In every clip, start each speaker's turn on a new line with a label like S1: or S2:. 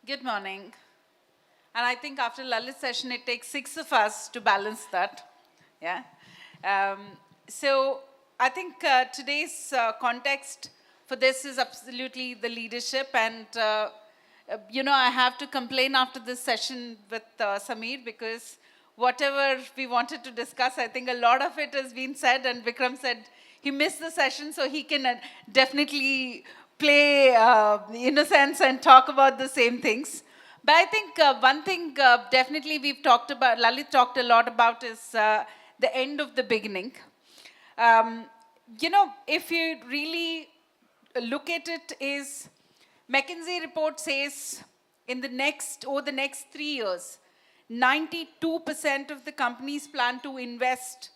S1: Good morning. And I think after Lalit's session, it takes 6 of us to balance that. Yeah. Um, so I think today's context for this is absolutely the leadership. And, I have to complain after this session with Samir because whatever we wanted to discuss, I think a lot of it has been said. And Vikram said he missed the session, so he can definitely play innocence and talk about the same things. But I think one thing definitely we've talked about, Lalit talked a lot about, is the end of the beginning. Um, if you really look at it, is McKinsey report says over the next 3 years, 92% of the companies plan to invest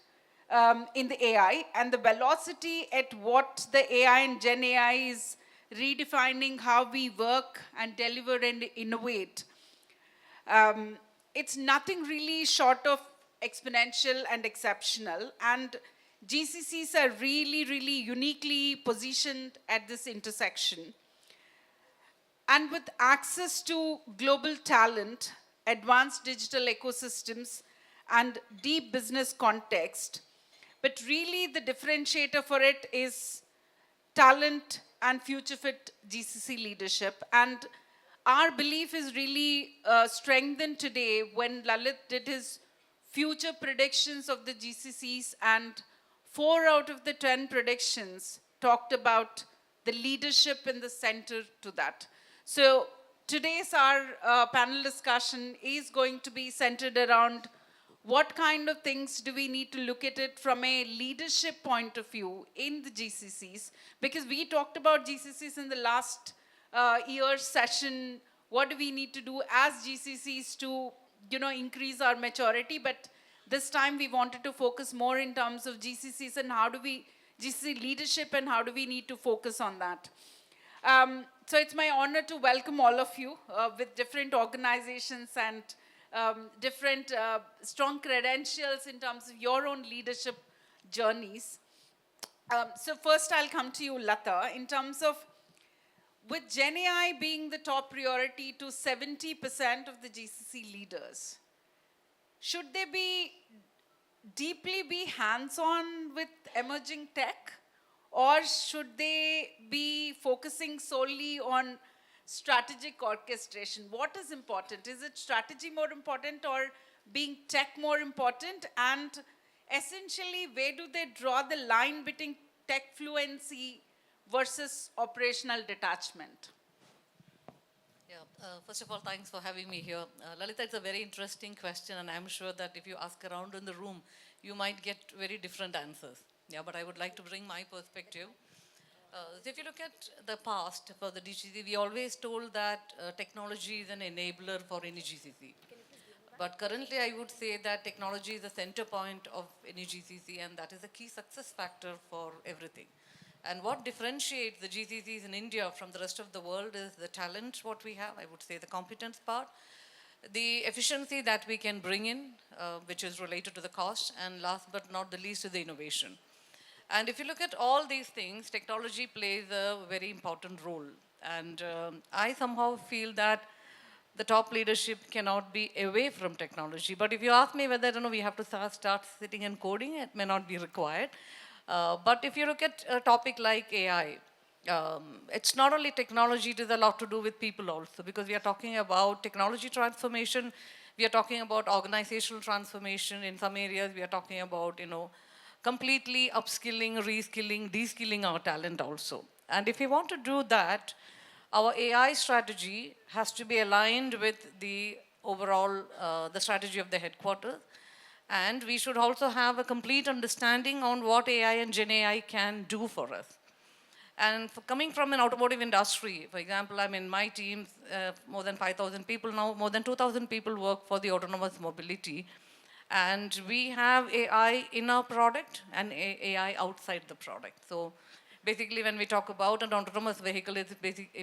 S1: in the AI, and the velocity at what the AI and Gen AI is redefining how we work and deliver and innovate. It's nothing really short of exponential and exceptional. And GCCs are really, really uniquely positioned at this intersection. And with access to global talent, advanced digital ecosystems, and deep business context, but really the differentiator for it is talent and future fit GCC leadership. And our belief is really strengthened today when Lalit did his future predictions of the GCCs, and 4 out of the 10 predictions talked about the leadership in the center to that. So today's our panel discussion is going to be centered around what kind of things do we need to look at it from a leadership point of view in the GCCs? Because we talked about GCCs in the last year's session. What do we need to do as GCCs to, increase our maturity? But this time we wanted to focus more in terms of GCCs and GCC leadership, and how do we need to focus on that. So it's my honor to welcome all of you with different organizations and different strong credentials in terms of your own leadership journeys. So first I'll come to you, Lata, in terms of with Gen AI being the top priority to 70% of the GCC leaders, should they deeply be hands-on with emerging tech? Or should they be focusing solely on strategic orchestration? What is important? Is it strategy more important or being tech more important? And essentially, where do they draw the line between tech fluency versus operational detachment?
S2: Yeah, first of all, thanks for having me here. Lalita, it's a very interesting question, and I'm sure that if you ask around in the room, you might get very different answers. Yeah, but I would like to bring my perspective. So if you look at the past for the GCC, we always told that technology is an enabler for any GCC. But currently, I would say that technology is the center point of any GCC, and that is a key success factor for everything. And what differentiates the GCCs in India from the rest of the world is the talent, what we have, I would say the competence part, the efficiency that we can bring in, which is related to the cost, and last but not the least is the innovation. And if you look at all these things, technology plays a very important role. And I somehow feel that the top leadership cannot be away from technology. But if you ask me whether we have to start sitting and coding, it may not be required. But if you look at a topic like AI, it's not only technology, it is a lot to do with people also, because we are talking about technology transformation, we are talking about organizational transformation. In some areas, we are talking about, completely upskilling, reskilling, de-skilling our talent also. And if we want to do that, our AI strategy has to be aligned with the overall, the strategy of the headquarters. And we should also have a complete understanding on what AI and Gen AI can do for us. And coming from an automotive industry, for example, I'm in my team, more than 5,000 people now, more than 2,000 people work for the autonomous mobility. And we have AI in our product and AI outside the product. So basically, when we talk about an autonomous vehicle,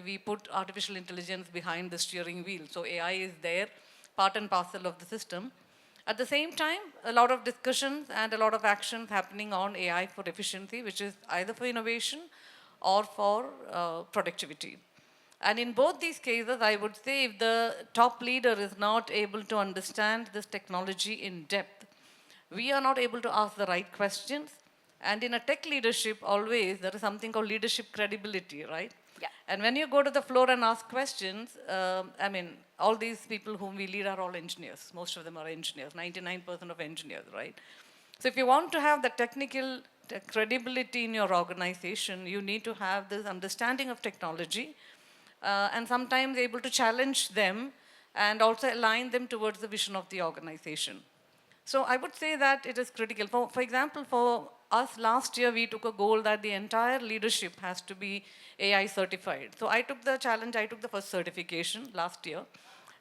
S2: we put artificial intelligence behind the steering wheel. So AI is there, part and parcel of the system. At the same time, a lot of discussions and a lot of actions happening on AI for efficiency, which is either for innovation or for productivity. And in both these cases, I would say if the top leader is not able to understand this technology in depth, we are not able to ask the right questions. And in a tech leadership, always there is something called leadership credibility, right?
S1: Yeah.
S2: And when you go to the floor and ask questions, I mean, all these people whom we lead are all engineers. Most of them are engineers, 99% of engineers, right? So if you want to have the technical credibility in your organization, you need to have this understanding of technology and sometimes able to challenge them and also align them towards the vision of the organization. So I would say that it is critical. For example, for us last year, we took a goal that the entire leadership has to be AI certified. So I took the challenge, I took the first certification last year.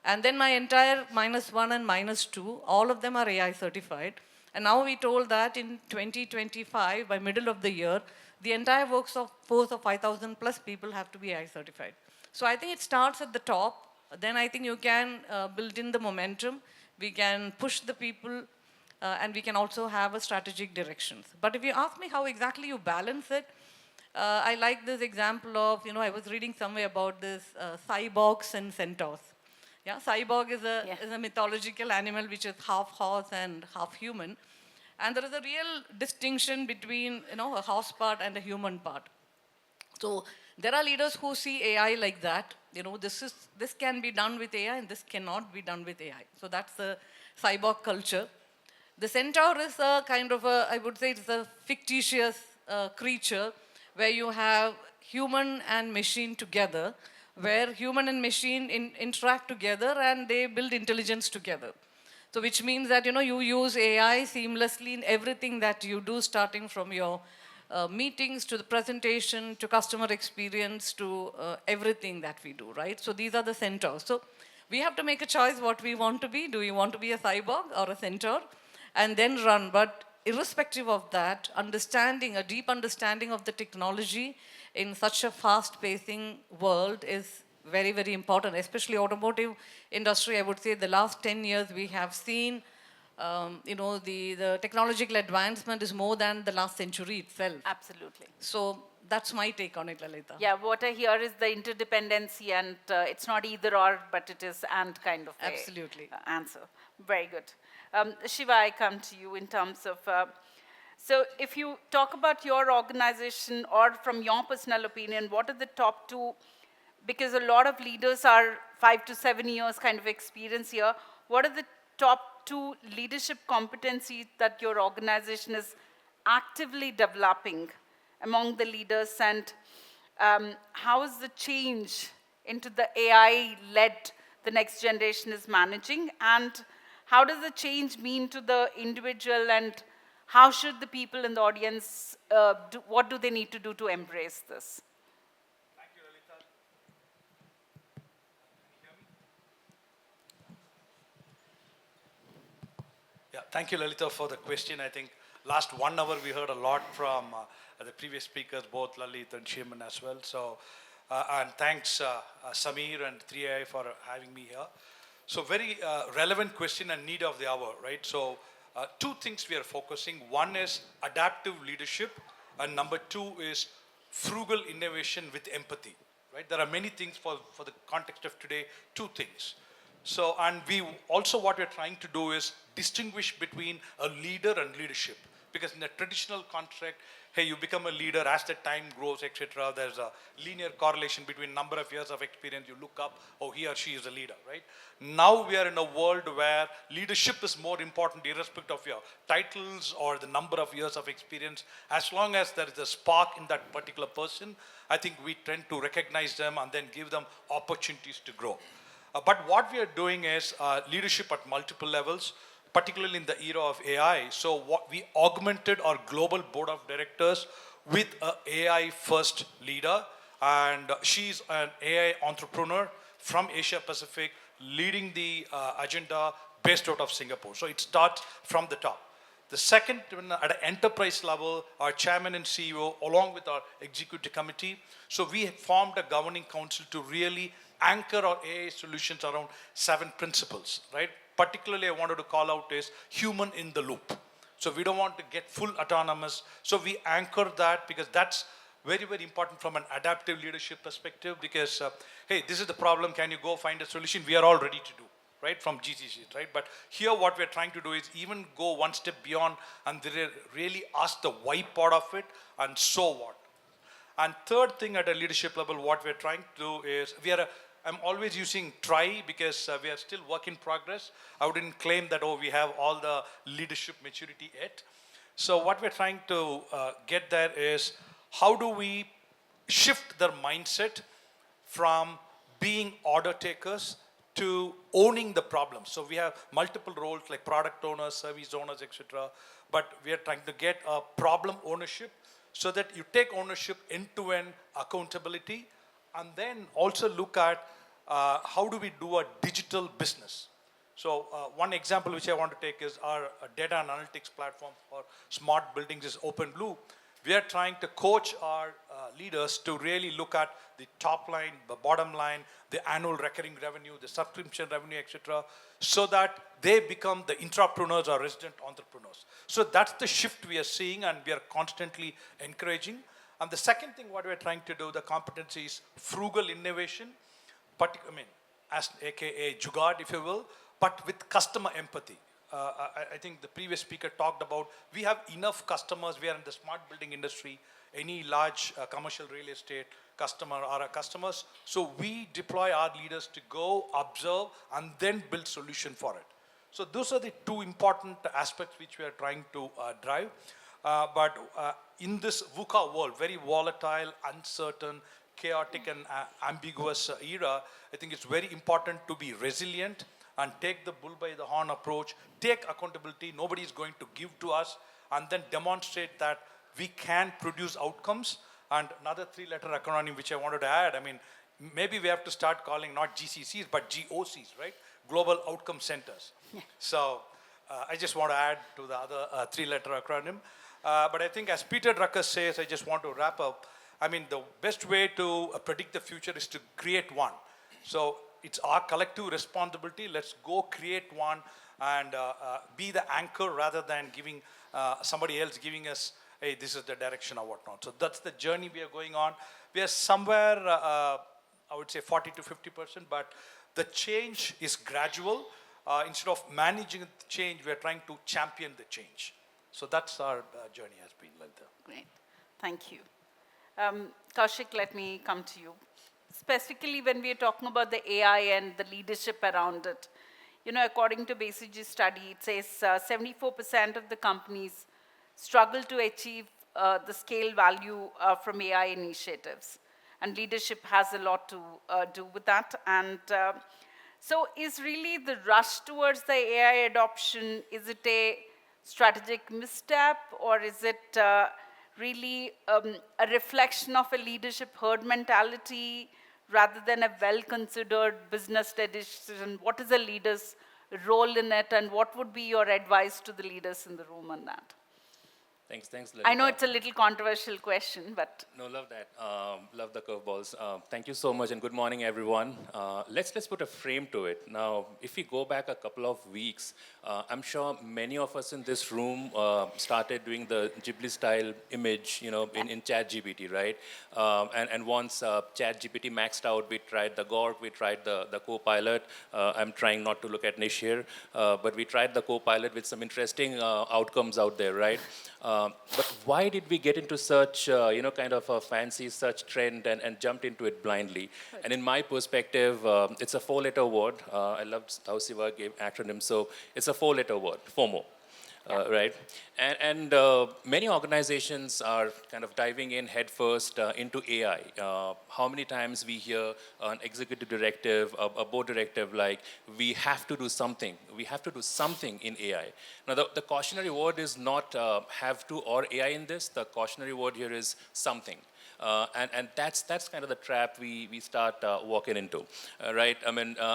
S2: And then my entire -1 and -2, all of them are AI certified. And now we told that in 2025, by middle of the year, the entire workforce of 5,000 plus people have to be AI certified. So I think it starts at the top. Then I think you can build in the momentum. We can push the people and we can also have a strategic directions. But if you ask me how exactly you balance it, I like this example of, I was reading somewhere about this cyborgs and centaurs. Yeah, cyborg is a mythological animal which is half horse and half human. And there is a real distinction between, a horse part and a human part. So there are leaders who see AI like that. This can be done with AI and this cannot be done with AI. So that's the cyborg culture. The centaur is a kind of I would say it's a fictitious creature where you have human and machine together, where human and machine interact together and they build intelligence together. So which means that, you use AI seamlessly in everything that you do, starting from your meetings to the presentation to customer experience to everything that we do, right? So these are the centaurs. So we have to make a choice what we want to be. Do we want to be a cyborg or a centaur? And then run. But irrespective of that, a deep understanding of the technology in such a fast-pacing world is very, very important, especially automotive industry. I would say the last 10 years we have seen the technological advancement is more than the last century itself.
S1: Absolutely.
S2: So that's my take on it, Lalita.
S1: Yeah, what I hear is the interdependency, and it's not either or, but it is and kind of
S2: Absolutely.
S1: Answer. Very good. Shiva, I come to you in terms of, so if you talk about your organization or from your personal opinion, what are the top two, because a lot of leaders are 5 to 7 years kind of experience here, what are the top two leadership competencies that your organization is actively developing among the leaders, and how is the change into the AI-led the next generation is managing, and how does the change mean to the individual, and how should the people in the audience, what do they need to do to embrace this?
S3: Thank you, Lalita. Can you hear me? Yeah, thank you, Lalita, for the question. I think last 1 hour we heard a lot from the previous speakers, both Lalit and Shiman as well. So, and thanks Samir and 3AI for having me here. So very relevant question and need of the hour, right? So two things we are focusing. One is adaptive leadership, and number two is frugal innovation with empathy, right? There are many things for the context of today, two things. So, and we also, what we're trying to do is distinguish between a leader and leadership. Because in the traditional construct, hey, you become a leader as the time grows, etc. There's a linear correlation between number of years of experience. You look up, oh, he or she is a leader, right? Now we are in a world where leadership is more important, irrespective of your titles or the number of years of experience. As long as there is a spark in that particular person, I think we tend to recognize them and then give them opportunities to grow. But what we are doing is leadership at multiple levels, particularly in the era of AI. So what we augmented our global board of directors with an AI first leader, and she's an AI entrepreneur from Asia Pacific, leading the agenda based out of Singapore. So it starts from the top. The second, at an enterprise level, our chairman and CEO, along with our executive committee, so we formed a governing council to really anchor our AI solutions around 7 principles, right? Particularly, I wanted to call out is human in the loop. So we don't want to get full autonomous. So we anchor that because that's very, very important from an adaptive leadership perspective because, hey, this is the problem. Can you go find a solution? We are all ready to do, right, from GCCs, right? But here what we're trying to do is even go one step beyond and really ask the why part of it and so what. And third thing at a leadership level, what we're trying to do is I'm always using try because we are still work in progress. I wouldn't claim that, oh, we have all the leadership maturity yet. So what we're trying to get there is how do we shift their mindset from being order takers to owning the problem. So we have multiple roles like product owners, service owners, etc. But we are trying to get a problem ownership so that you take ownership end-to-end accountability and then also look at how do we do a digital business. So one example which I want to take is our data and analytics platform for smart buildings is OpenBlue. We are trying to coach our leaders to really look at the top line, the bottom line, the annual recurring revenue, the subscription revenue, etc., so that they become the intrapreneurs or resident entrepreneurs. So that's the shift we are seeing and we are constantly encouraging. And the second thing what we're trying to do, the competency is frugal innovation, as AKA Jugaad, if you will, but with customer empathy. I think the previous speaker talked about we have enough customers. We are in the smart building industry, any large commercial real estate customer are our customers. So we deploy our leaders to go observe and then build solution for it. So those are the two important aspects which we are trying to drive. But in this VUCA world, very volatile, uncertain, chaotic and ambiguous era, I think it's very important to be resilient and take the bull by the horn approach, take accountability, nobody is going to give to us, and then demonstrate that we can produce outcomes. And another three-letter acronym which I wanted to add, maybe we have to start calling not GCCs, but GOCs, right? Global Outcome Centers. Yeah. So I just want to add to the other three-letter acronym. But I think as Peter Drucker says, I just want to wrap up, the best way to predict the future is to create one. So it's our collective responsibility. Let's go create one and be the anchor rather than giving somebody else giving us, hey, this is the direction or whatnot. So that's the journey we are going on. We are somewhere, I would say 40 to 50%, but the change is gradual. Instead of managing the change, we are trying to champion the change. So that's our journey has been like that.
S1: Great, thank you. Kaushik, let me come to you. Specifically when we are talking about the AI and the leadership around it, according to BCG study, it says 74% of the companies struggle to achieve the scale value from AI initiatives. And leadership has a lot to do with that. And so is really the rush towards the AI adoption, is it a strategic misstep, or is it really a reflection of a leadership herd mentality rather than a well-considered business decision? What is a leader's role in it, and what would be your advice to the leaders in the room on that?
S4: Thanks, Lalita.
S1: I know it's a little controversial question, but...
S4: No, love that. Love the curveballs. Thank you so much, and good morning, everyone. Let's put a frame to it. Now, if we go back a couple of weeks, I'm sure many of us in this room started doing the Ghibli-style image, in ChatGPT, right? And once ChatGPT maxed out, we tried the Gork, we tried the Copilot. I'm trying not to look at Nish here, but we tried the Copilot with some interesting outcomes out there, right? But why did we get into such, kind of a fancy search trend and jumped into it blindly? Right. And in my perspective, it's a four-letter word. I loved how Siva gave acronyms. So it's a four-letter word, FOMO. Right? And many organizations are kind of diving in headfirst into AI. How many times we hear an executive directive, a board directive like, we have to do something. We have to do something in AI. Now, the cautionary word is not have to or AI in this. The cautionary word here is something. And that's kind of the trap we start walking into, right?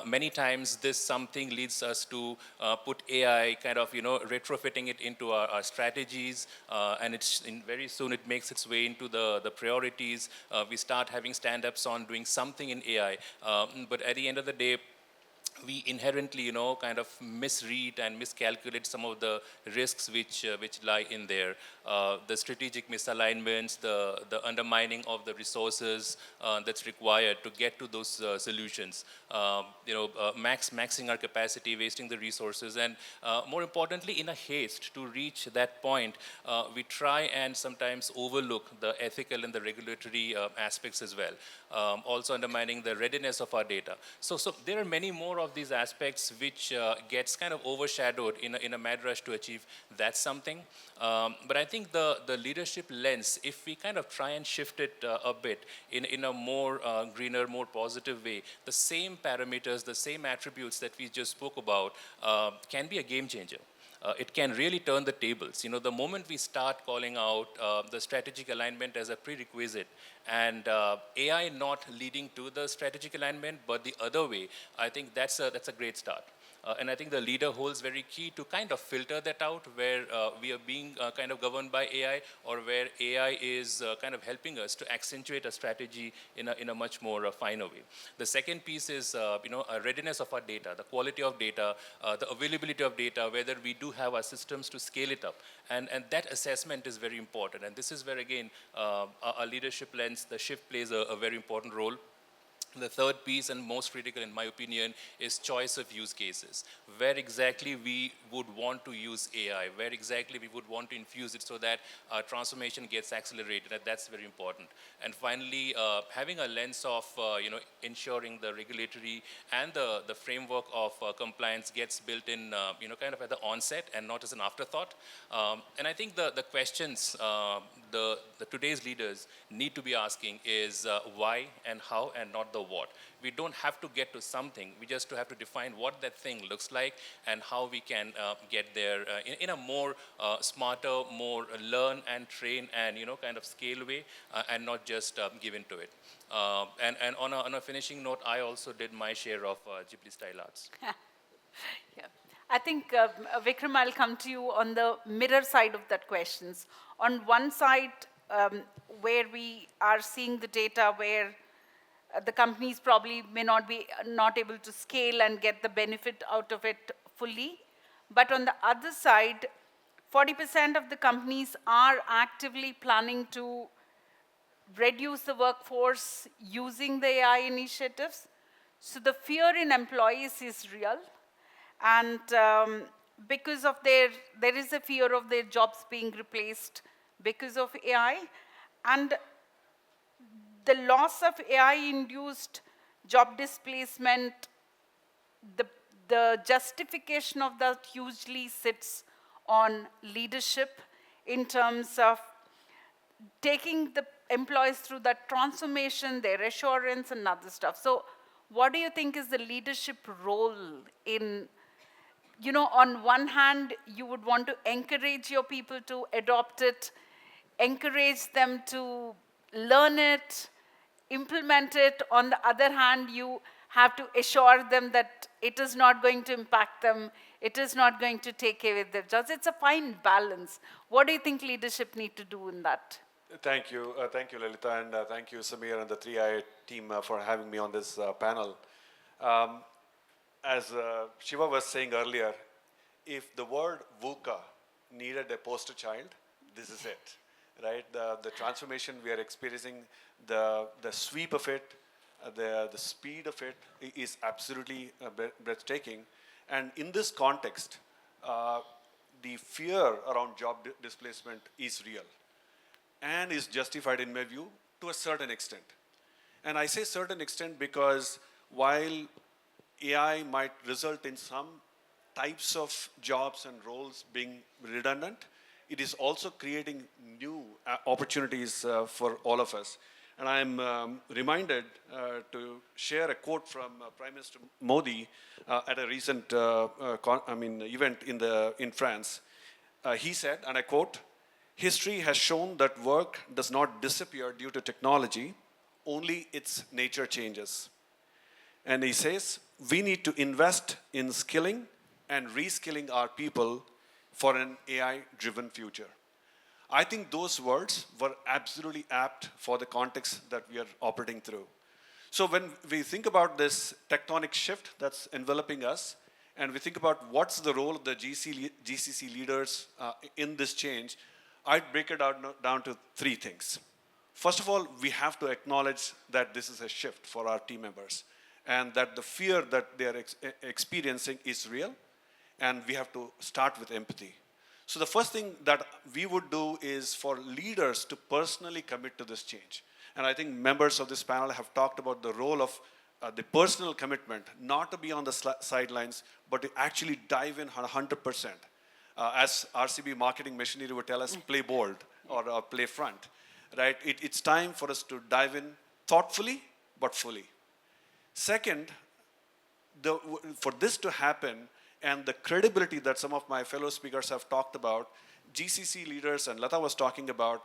S4: Many times this something leads us to put AI kind of, retrofitting it into our strategies, and very soon it makes its way into the priorities. We start having stand-ups on doing something in AI, but at the end of the day, we inherently, kind of misread and miscalculate some of the risks which lie in there. The strategic misalignments, the undermining of the resources that's required to get to those solutions. Maxing our capacity, wasting the resources, and more importantly, in a haste to reach that point, we try and sometimes overlook the ethical and the regulatory aspects as well. Also undermining the readiness of our data. So there are many more of these aspects which gets kind of overshadowed in a mad rush to achieve that something. But I think the leadership lens, if we kind of try and shift it a bit in a more greener, more positive way, the same parameters, the same attributes that we just spoke about can be a game changer. It can really turn the tables. The moment we start calling out the strategic alignment as a prerequisite and AI not leading to the strategic alignment, but the other way, I think that's a great start. And I think the leader holds very key to kind of filter that out where we are being kind of governed by AI or where AI is kind of helping us to accentuate a strategy in a much more finer way. The second piece is, a readiness of our data, the quality of data, the availability of data, whether we do have our systems to scale it up. And that assessment is very important. And this is where, again, our leadership lens, the shift plays a very important role. The third piece, and most critical in my opinion, is choice of use cases. Where exactly we would want to use AI, where exactly we would want to infuse it so that our transformation gets accelerated, and that's very important. And finally, having a lens of ensuring the regulatory and the framework of compliance gets built in, kind of at the onset and not as an afterthought. And I think the questions the today's leaders need to be asking is why and how, and not the what. We don't have to get to something. We just have to define what that thing looks like and how we can get there in a more smarter, more learn and train and kind of scale way, and not just give into it. And on a finishing note, I also did my share of Ghibli style arts.
S1: Yeah. I think, Vikram, I'll come to you on the mirror side of that questions. On one side, where we are seeing the data where the companies probably may not able to scale and get the benefit out of it fully. But on the other side, 40% of the companies are actively planning to reduce the workforce using the AI initiatives. So the fear in employees is real. And because of there is a fear of their jobs being replaced because of AI. And the loss of AI-induced job displacement, the justification of that hugely sits on leadership in terms of taking the employees through that transformation, their assurance, and other stuff. So what do you think is the leadership role in, on one hand, you would want to encourage your people to adopt it, encourage them to learn it, implement it. On the other hand, you have to assure them that it is not going to impact them, it is not going to take away their jobs. It's a fine balance. What do you think leadership need to do in that?
S5: Thank you, Lalitha, and thank you, Samir, and the 3i team for having me on this panel. As Shiva was saying earlier, if the word VUCA needed a poster child, this is it, right? The transformation we are experiencing, the sweep of it, the speed of it is absolutely breathtaking. And in this context, the fear around job displacement is real and is justified in my view to a certain extent. And I say certain extent because while AI might result in some types of jobs and roles being redundant, it is also creating new opportunities for all of us. And I'm reminded to share a quote from Prime Minister Modi at a recent event in France. He said, and I quote, "History has shown that work does not disappear due to technology, only its nature changes." And he says, we need to invest in skilling and reskilling our people for an AI-driven future. I think those words were absolutely apt for the context that we are operating through. So when we think about this tectonic shift that's enveloping us, and we think about what's the role of the GCC leaders in this change, I'd break it down to three things. First of all, we have to acknowledge that this is a shift for our team members and that the fear that they are experiencing is real, and we have to start with empathy. So the first thing that we would do is for leaders to personally commit to this change. And I think members of this panel have talked about the role of the personal commitment, not to be on the sidelines, but to actually dive in 100%. As RCB marketing machinery would tell us, play bold or play front, right? It's time for us to dive in thoughtfully, but fully. Second, for this to happen, and the credibility that some of my fellow speakers have talked about, GCC leaders, and Lata was talking about,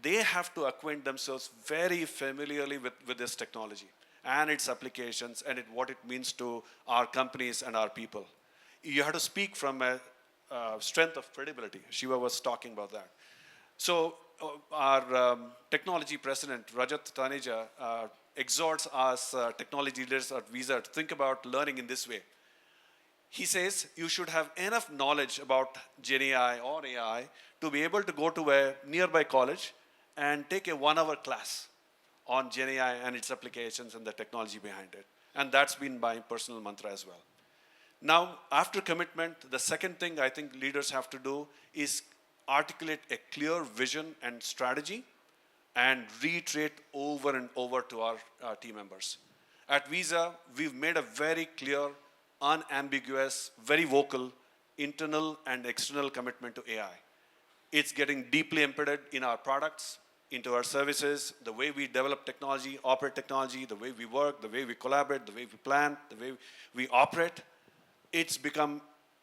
S5: they have to acquaint themselves very familiarly with this technology and its applications and what it means to our companies and our people. You have to speak from a strength of credibility. Shiva was talking about that. So our technology president, Rajat Taneja, exhorts us technology leaders at Visa to think about learning in this way. He says you should have enough knowledge about GenAI or AI to be able to go to a nearby college and take a 1-hour class on GenAI and its applications and the technology behind it. And that's been my personal mantra as well. Now, after commitment, the second thing I think leaders have to do is articulate a clear vision and strategy and reiterate over and over to our team members. At Visa, we've made a very clear, unambiguous, very vocal, internal and external commitment to AI. It's getting deeply embedded in our products, into our services, the way we develop technology, operate technology, the way we work, the way we collaborate, the way we plan, the way we operate. It's become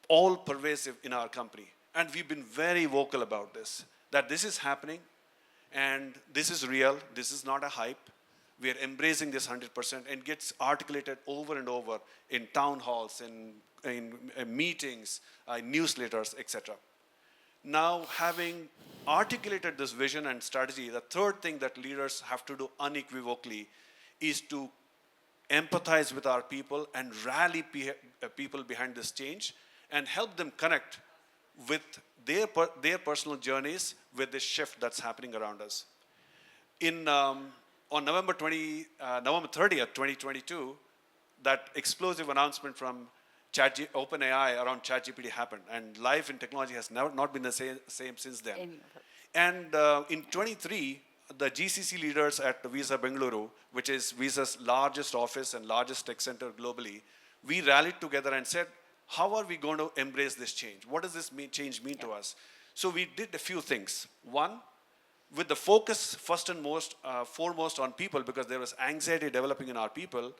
S5: all pervasive in our company. And we've been very vocal about this, that this is happening and this is real, this is not a hype. We are embracing this 100% and gets articulated over and over in town halls, in meetings, newsletters, etc. Now, having articulated this vision and strategy, the third thing that leaders have to do unequivocally is to empathize with our people and rally people behind this change and help them connect with their personal journeys with this shift that's happening around us. On November 30th, 2022, that explosive announcement from OpenAI around ChatGPT happened, and life in technology has not been the same since then. And in 23, the GCC leaders at Visa Bengaluru, which is Visa's largest office and largest tech center globally, we rallied together and said, how are we going to embrace this change? What does this change mean to us? So we did a few things. One, with the focus first and foremost on people, because there was anxiety developing in our people,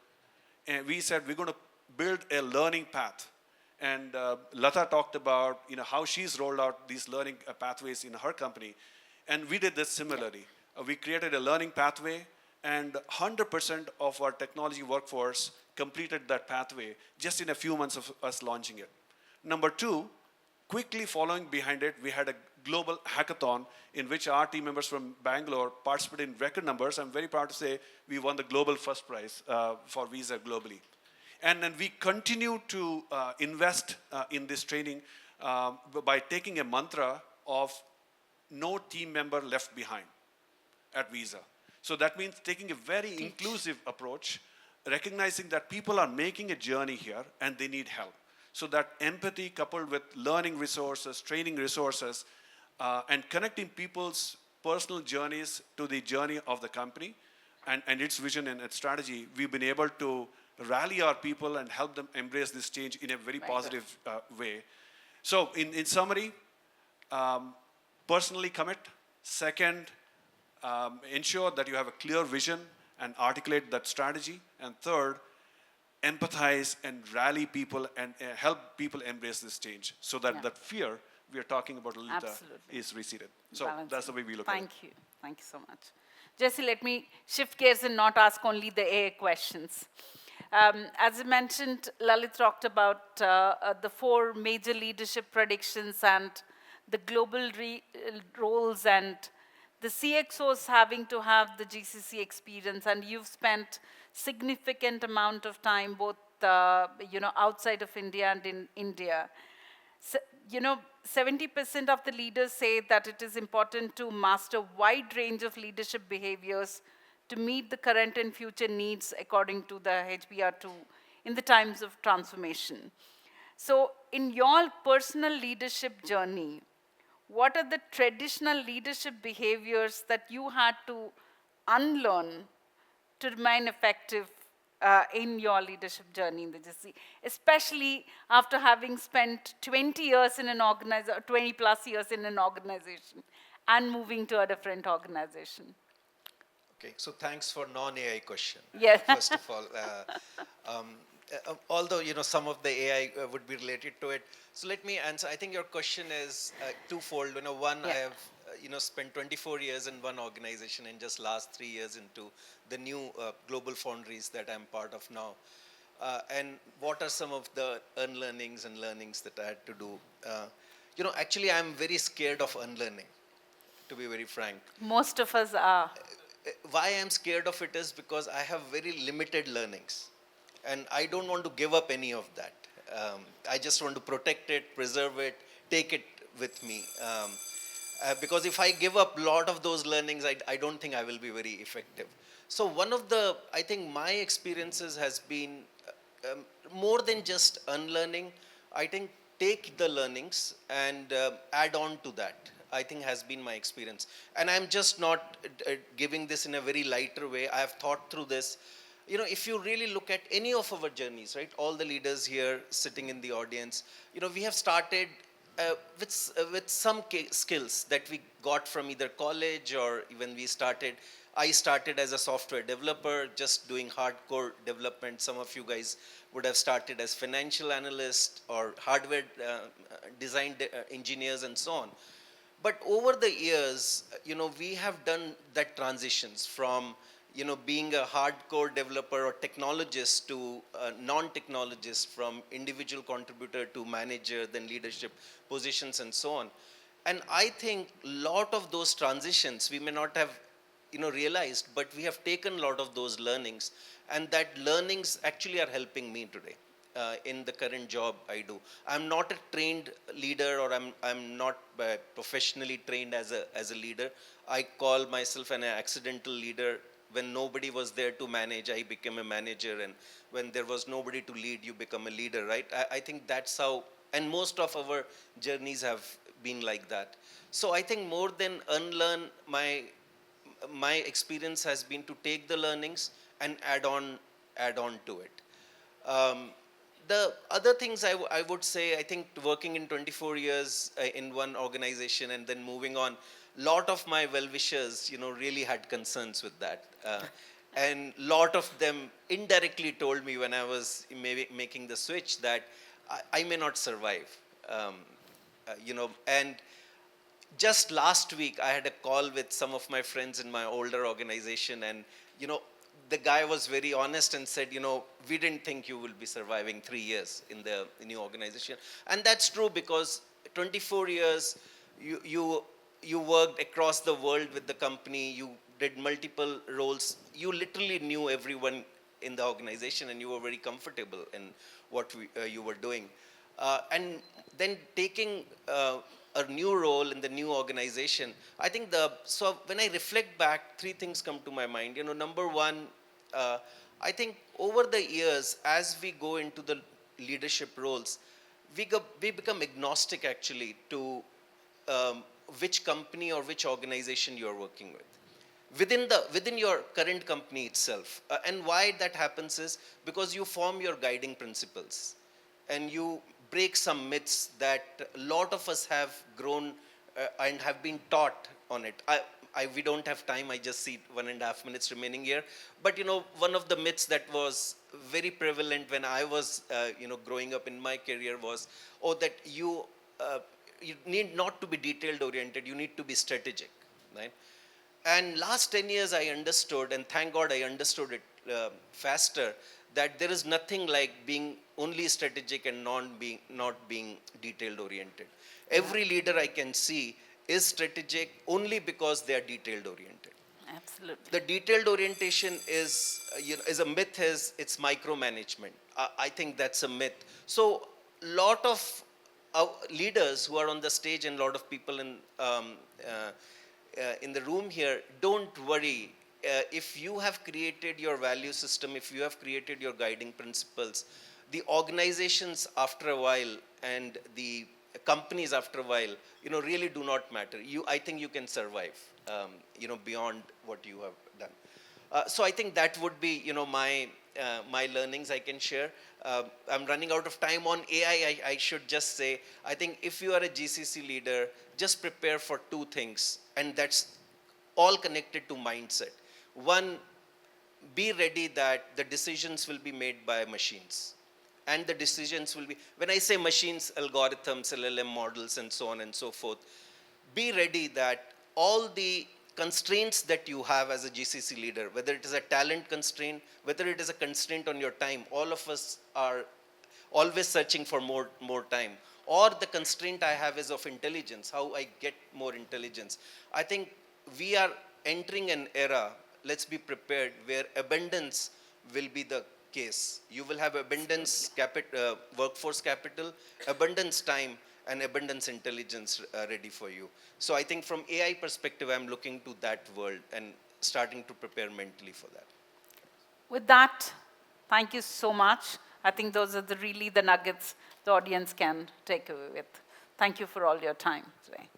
S5: and we said we're going to build a learning path. And Lata talked about how she's rolled out these learning pathways in her company. And we did this similarly. We created a learning pathway, and 100% of our technology workforce completed that pathway just in a few months of us launching it. Number two, quickly following behind it, we had a global hackathon in which our team members from Bangalore participated in record numbers. I'm very proud to say we won the global first prize for Visa globally. And then we continue to invest in this training by taking a mantra of no team member left behind at Visa. So that means taking a very inclusive approach, recognizing that people are making a journey here and they need help. So that empathy coupled with learning resources, training resources, and connecting people's personal journeys to the journey of the company and its vision and its strategy, we've been able to rally our people and help them embrace this change in a very positive way. So in summary, personally commit. Second, ensure that you have a clear vision and articulate that strategy. And third, empathize and rally people and help people embrace this change so that that fear we are talking about, Leela, is receded. So that's the way we look at it.
S1: Thank you. Thank you so much. Jesse, let me shift gears and not ask only the AI questions. As I mentioned, Lalit talked about the 4 major leadership predictions and the global roles and the CXOs having to have the GCC experience, and you've spent significant amount of time, both outside of India and in India. So, 70% of the leaders say that it is important to master a wide range of leadership behaviors to meet the current and future needs according to the HBR2 in the times of transformation. So in your personal leadership journey, what are the traditional leadership behaviors that you had to unlearn to remain effective in your leadership journey in the GCC, especially after having spent 20 years in an 20 plus years in an organization and moving to a different organization?
S6: Okay, so thanks for non-AI question.
S1: Yes.
S6: First of all, although some of the AI would be related to it, so let me answer. I think your question is twofold. One,
S1: Yeah.
S6: I have spent 24 years in one organization and just last 3 years into the new global foundries that I'm part of now. And what are some of the unlearnings and learnings that I had to do? Actually, I'm very scared of unlearning, to be very frank.
S1: Most of us are.
S6: Why I'm scared of it is because I have very limited learnings and I don't want to give up any of that. I just want to protect it, preserve it, take it with me. Because if I give up a lot of those learnings, I don't think I will be very effective. So I think my experiences has been more than just unlearning. I think take the learnings and add on to that. I think has been my experience. And I'm just not giving this in a very lighter way. I have thought through this. If you really look at any of our journeys, right, all the leaders here sitting in the audience, we have started with some skills that we got from either college or when we started. I started as a software developer, just doing hardcore development. Some of you guys would have started as financial analysts or hardware design engineers and so on. But over the years, we have done that transitions from, being a hardcore developer or technologist to non-technologist, from individual contributor to manager, then leadership positions and so on. And I think a lot of those transitions we may not have, realized, but we have taken a lot of those learnings, and that learnings actually are helping me today. In the current job I do. I'm not a trained leader, or I'm not professionally trained as a leader. I call myself an accidental leader. When nobody was there to manage, I became a manager, and when there was nobody to lead, you become a leader, right? I think that's how, and most of our journeys have been like that. So I think more than unlearn, my experience has been to take the learnings and add on to it. The other things I would say, I think working in 24 years in one organization and then moving on, lot of my well-wishers, really had concerns with that. And lot of them indirectly told me when I was maybe making the switch that I may not survive. And just last week, I had a call with some of my friends in my older organization, and, the guy was very honest and said, we didn't think you will be surviving 3 years in the new organization. And that's true, because 24 years, you worked across the world with the company, you did multiple roles, you literally knew everyone in the organization, and you were very comfortable in what you were doing. And then taking a new role in the new organization, I think so when I reflect back, 3 things come to my mind. Number one, I think over the years, as we go into the leadership roles, we become agnostic actually to which company or which organization you're working with. Within your current company itself. And why that happens is because you form your guiding principles and you break some myths that a lot of us have grown and have been taught on it. We don't have time, I just see 1.5 minutes remaining here. But one of the myths that was very prevalent when I was growing up in my career was, that you need not to be detailed oriented, you need to be strategic, right? And last 10 years I understood, and thank God I understood it faster, that there is nothing like being only strategic and not being detailed oriented. Every leader I can see is strategic only because they are detailed oriented.
S1: Absolutely.
S6: The detailed orientation is, is a myth. Is it's micromanagement. I think that's a myth. So, lot of leaders who are on the stage and a lot of people in the room here, don't worry. If you have created your value system, if you have created your guiding principles, the organizations after a while and the companies after a while, really do not matter. I think you can survive, beyond what you have done. So I think that would be, my learnings I can share. I'm running out of time on AI. I should just say, I think if you are a GCC leader, just prepare for two things, and that's all connected to mindset. One, be ready that the decisions will be made by machines. And the decisions will be, when I say machines, algorithms, LLM models, and so on and so forth, be ready that all the constraints that you have as a GCC leader, whether it is a talent constraint, whether it is a constraint on your time, all of us are always searching for more time. Or the constraint I have is of intelligence, how I get more intelligence. I think we are entering an era, let's be prepared, where abundance will be the case. You will have abundance workforce capital, abundance time, and abundance intelligence ready for you. So I think from AI perspective, I'm looking to that world and starting to prepare mentally for that.
S1: With that, thank you so much. I think those are really the nuggets the audience can take away with. Thank you for all your time today.